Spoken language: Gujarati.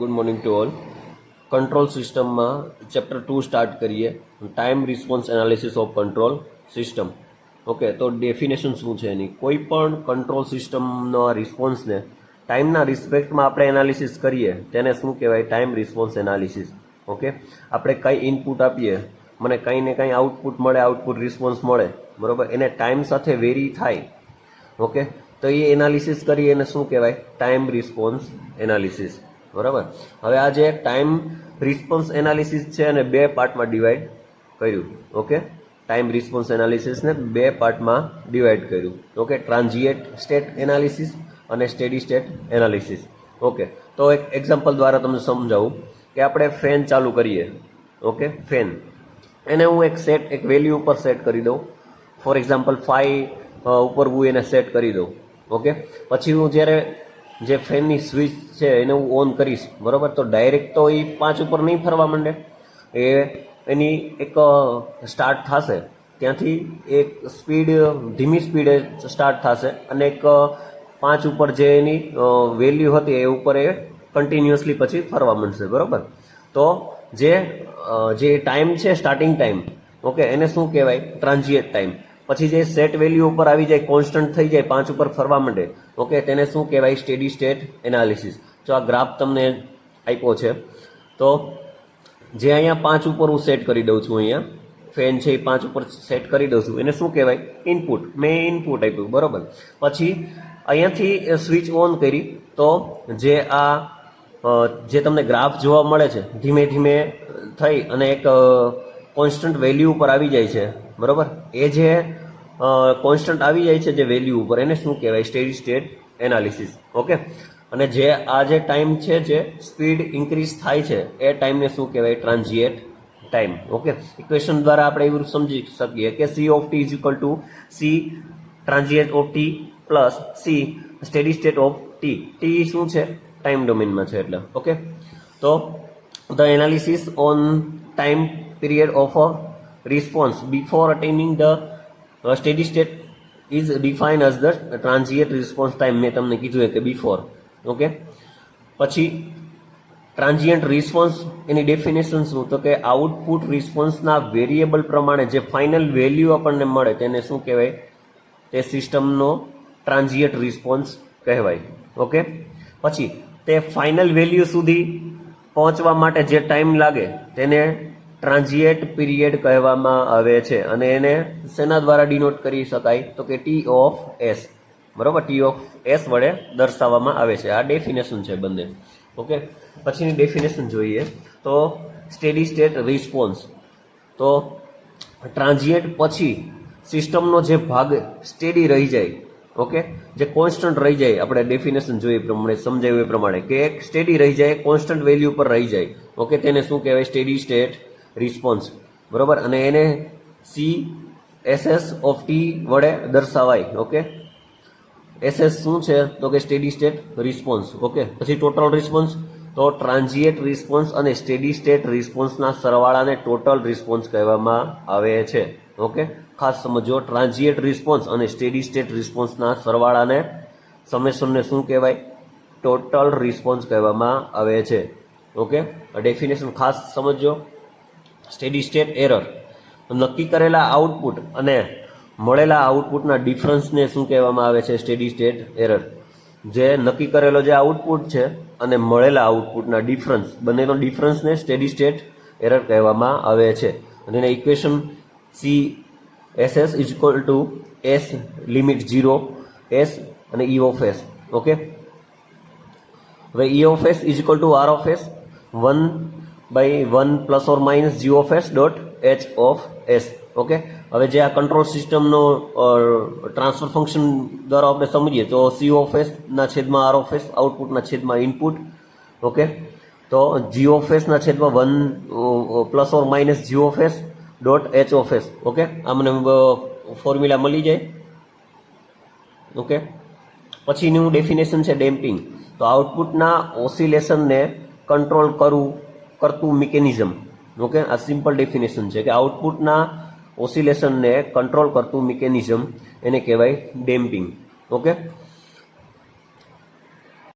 Good morning to all. Control સિસ્ટમમાં ચેપ્ટર 2 સ્ટાર્ટ કરીએ. Time response analysis of control system. Okay, તો ડેફિનેશન શું છે એની? કોઈ પણ કંટ્રોલ સિસ્ટમનો રિસ્પોન્સને ટાઈમના રિસ્પેક્ટમાં આપણે એનાલિસિસ કરીએ તેને શું કહેવાય? Time response analysis. ઓકે, આપણે કંઈ ઇનપુટ આપીએ, મને કંઈ ને કંઈ આઉટપુટ મળે, આઉટપુટ રિસ્પોન્સ મળે, બરાબર, એને ટાઈમ સાથે વેરી થાય. ઓકે, તો એ એનાલિસિસ કરીએ એને શું કહેવાય? Time response analysis. બરાબર. હવે આ જે ટાઈમ રિસ્પોન્સ એનાલિસિસ છે એને બે પાર્ટમાં ડિવાઈડ કર્યું. ઓકે, ટાઈમ રિસ્પોન્સ એનાલિસિસને બે પાર્ટમાં ડિવાઈડ કર્યું. ઓકે, ટ્રાન્ઝિએન્ટ સ્ટેટ એનાલિસિસ અને સ્ટેડી સ્ટેટ એનાલિસિસ. ઓકે, તો એક એક્ઝામ્પલ દ્વારા તમને સમજાવું કે આપણે ફેન ચાલુ કરીએ. ઓકે, ફેન એને હું એક વેલ્યુ ઉપર સેટ કરી દઉં. ફોર એક્ઝામ્પલ 5 ઉપર હું એને સેટ કરી દઉં. ઓકે, પછી હું જ્યારે જે ફેનની સ્વિચ છે એને હું ઓન કરીશ, બરાબર, તો ડાયરેક્ટ તો એ 5 ઉપર નહીં ફરવા માંડે. એ એની એક સ્ટાર્ટ થશે, ત્યાંથી એક સ્પીડ, ધીમી સ્પીડે સ્ટાર્ટ થશે અને એક 5 ઉપર જે એની વેલ્યુ હતી એ ઉપર એ કન્ટિન્યુઅસલી પછી ફરવા માંડશે. બરાબર. તો જે ટાઈમ છે, સ્ટાર્ટિંગ ટાઈમ, ઓકે, એને શું કહેવાય? ટ્રાન્ઝિએન્ટ ટાઈમ. પછી જે સેટ વેલ્યુ ઉપર આવી જાય, કોન્સ્ટન્ટ થઈ જાય, 5 ઉપર ફરવા માંડે, ઓકે, તેને શું કહેવાય? Steady state analysis. જો આ ગ્રાફ તમને આપ્યો છે, તો જે અહીંયા 5 ઉપર હું સેટ કરી દઉં છું, અહીંયા ફેન છે એ 5 ઉપર સેટ કરી દઉં છું, એને શું કહેવાય? ઇનપુટ. મેં ઇનપુટ આપ્યું, બરાબર. પછી અહીંયાથી સ્વિચ ઓન કરી, તો જે તમને ગ્રાફ જોવા મળે છે, ધીમે ધીમે થઈ અને એક કોન્સ્ટન્ટ વેલ્યુ ઉપર આવી જાય છે, બરાબર. એ જે કોન્સ્ટન્ટ આવી જાય છે જે વેલ્યુ ઉપર, એને શું કહેવાય? Steady state analysis. ઓકે, અને જે આ જે ટાઈમ છે, જે સ્પીડ ઇન્ક્રીઝ થાય છે, એ ટાઈમને શું કહેવાય? ટ્રાન્ઝિએન્ટ ટાઈમ. ઓકે, ઇક્વેશન દ્વારા આપણે એવું સમજી શકીએ કે C of T is equal to C transient of T plus C steady state of T. T શું છે? ટાઈમ ડોમેનમાં છે એટલે. ઓકે, તો the analysis on time period of a response before attaining the steady state is defined as the transient response time. મેં તમને કીધું કે બિફોર. ઓકે, પછી ટ્રાન્ઝિયન્ટ રિસ્પોન્સ, એની ડેફિનેશન શું? તો કે આઉટપુટ રિસ્પોન્સના વેરિયેબલ પ્રમાણે જે ફાઇનલ વેલ્યુ આપણને મળે તેને શું કહેવાય? તે સિસ્ટમનો ટ્રાન્ઝિયન્ટ રિસ્પોન્સ કહેવાય. ઓકે, પછી તે ફાઇનલ વેલ્યુ સુધી પહોંચવા માટે જે ટાઈમ લાગે તેને ટ્રાન્ઝિએન્ટ પીરિયડ કહેવામાં આવે છે. અને એને શેના દ્વારા ડિનોટ કરી શકાય? તો કે ટી ઓફ એસ. બરાબર, ટી ઓફ એસ વડે દર્શાવવામાં આવે છે. આ ડેફિનેશન છે બંને. ઓકે, પછીની ડેફિનેશન જોઈએ તો સ્ટેડી સ્ટેટ રિસ્પોન્સ. તો ટ્રાન્ઝિએન્ટ પછી સિસ્ટમનો જે ભાગ સ્ટેડી રહી જાય, ઓકે, જે કોન્સ્ટન્ટ રહી જાય, આપણે ડેફિનેશન જોઈએ પ્રમાણે, સમજાવ્યું એ પ્રમાણે, કે એક સ્ટેડી રહી જાય, કોન્સ્ટન્ટ વેલ્યુ પર રહી જાય, ઓકે, તેને શું કહેવાય? Steady state response. બરાબર, અને એને સી એસએસ ઓફ ટી વડે દર્શાવાય. ઓકે, એસએસ શું છે? તો કે સ્ટેડી સ્ટેટ રિસ્પોન્સ. ઓકે, પછી ટોટલ રિસ્પોન્સ. તો ટ્રાન્ઝિએન્ટ રિસ્પોન્સ અને સ્ટેડી સ્ટેટ રિસ્પોન્સના સરવાળાને ટોટલ રિસ્પોન્સ કહેવામાં આવે છે. ઓકે, ખાસ સમજો, ટ્રાન્ઝિએન્ટ રિસ્પોન્સ અને સ્ટેડી સ્ટેટ રિસ્પોન્સના સરવાળાને, સમેશનને શું કહેવાય? ટોટલ રિસ્પોન્સ કહેવામાં આવે છે. ઓકે, ડેફિનેશન ખાસ સમજો. સ્ટેડી સ્ટેટ એરર, નક્કી કરેલા આઉટપુટ અને મળેલા આઉટપુટના ડિફરન્સને શું કહેવામાં આવે છે? Steady state error. જે નક્કી કરેલો જે આઉટપુટ છે અને મળેલા આઉટપુટના ડિફરન્સ, બંનેનો ડિફરન્સને સ્ટેડી સ્ટેટ એરર કહેવામાં આવે છે. અને એના equation C S is equal to S limit 0 S અને ઈ ઓફ એસ. ઓકે, હવે E of S is equal to R of S 1/1 plus or minus G of S dot H of S. Okay, હવે જે આ કંટ્રોલ સિસ્ટમનો ટ્રાન્સફર ફંક્શન દ્વારા આપણે સમજીએ તો સી ઓફ એસ ના છેદમાં આર ઓફ એસ, આઉટપુટના છેદમાં ઇનપુટ. ઓકે, તો જી ઓફ એસ ના છેદમાં 1 plus or minus G of S dot H of S. Okay, આ મને ફોર્મ્યુલા મળી જાય. ઓકે, પછીનું ડેફિનેશન છે ડેમ્પિંગ. તો આઉટપુટના ઓસિલેશનને કંટ્રોલ કરતું મિકેનિઝમ. ઓકે, આ સિમ્પલ ડેફિનેશન છે કે આઉટપુટના ઓસિલેશનને કંટ્રોલ કરતું મિકેનિઝમ, એને કહેવાય ડેમ્પિંગ. ઓકે,